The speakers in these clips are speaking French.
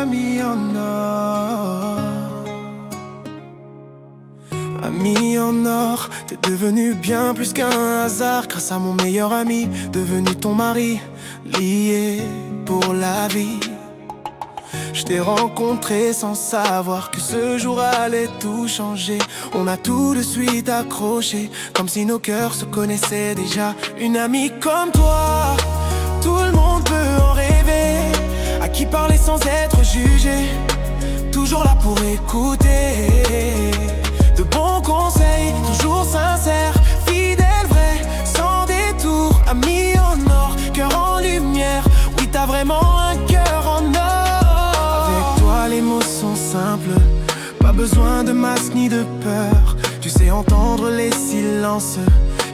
ami en or. Ami en or, t'es devenu bien plus qu'un hasard. Grâce à mon meilleur ami, devenu ton mari, lié pour la vie. Je t'ai rencontré sans savoir que ce jour allait tout changer. On a tout de suite accroché, comme si nos cœurs se connaissaient déjà. Une amie comme toi, tout le monde peut en rêver. À qui parler sans être jugé, toujours là pour écouter. De bons conseils, toujours sincères, fidèles, vrais, sans détour. Ami en or, cœur en lumière. Oui, t'as vraiment un cœur en or. Avec toi, les mots sont simples, pas besoin de masque ni de peur. Tu sais entendre les silences,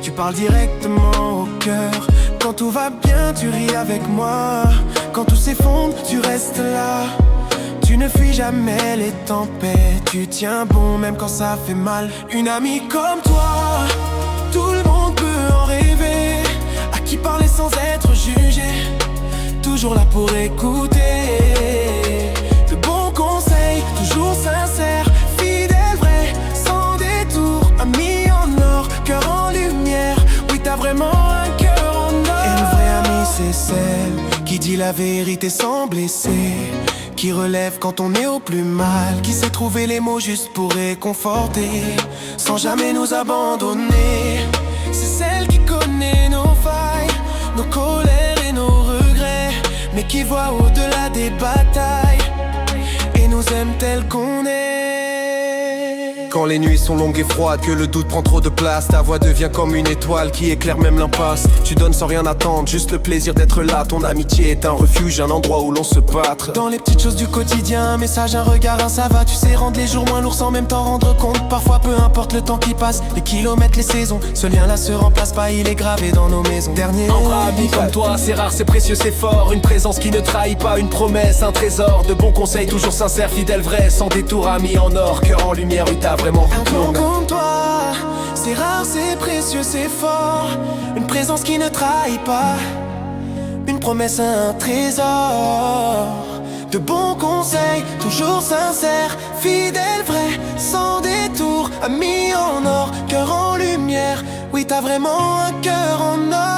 tu parles directement au cœur. Quand tout va bien, tu ris avec moi. Quand tout s'effondre, tu restes là. Tu ne fuis jamais les tempêtes, tu tiens bon même quand ça fait mal. Une amie comme toi, tout le monde peut en rêver. À qui parler sans être jugé, toujours là pour écouter. De bons conseils, toujours sincères, fidèles, vrais, sans détour. Ami en or, cœur en lumière. Oui, t'as vraiment un cœur en or. Et une vraie amie, c'est celle qui dit la vérité sans blesser, qui relève quand on est au plus mal, qui sait trouver les mots juste pour réconforter, sans jamais nous abandonner. C'est celle qui connaît nos failles, nos colères et nos regrets, mais qui voit au-delà des batailles et nous aime tel qu'on est. Quand les nuits sont longues et froides, que le doute prend trop de place, ta voix devient comme une étoile qui éclaire même l'impasse. Tu donnes sans rien attendre, juste le plaisir d'être là. Ton amitié est un refuge, un endroit où l'on se battre. Dans les petites choses du quotidien, un message, un regard, un ça va. Tu sais rendre les jours moins lourds sans même t'en rendre compte. Parfois peu importe le temps qui passe, les kilomètres, les saisons, ce lien-là se remplace pas, il est gravé dans nos maisons. Dernier un vrai ami comme toi, c'est rare, c'est précieux, c'est fort. Une présence qui ne trahit pas, une promesse, un trésor. De bons conseils, toujours sincères, fidèles, vrais, sans détour. Ami en or, cœur en lumière, oui t'as vraiment un don comme toi, c'est rare, c'est précieux, c'est fort. Une présence qui ne trahit pas, une promesse, un trésor. De bons conseils, toujours sincères, fidèles, vrais, sans détour. Ami en or, cœur en lumière. Oui, t'as vraiment un cœur en or.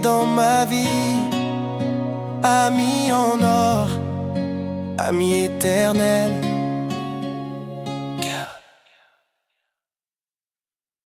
Dans ma vie, ami en or, ami éternel.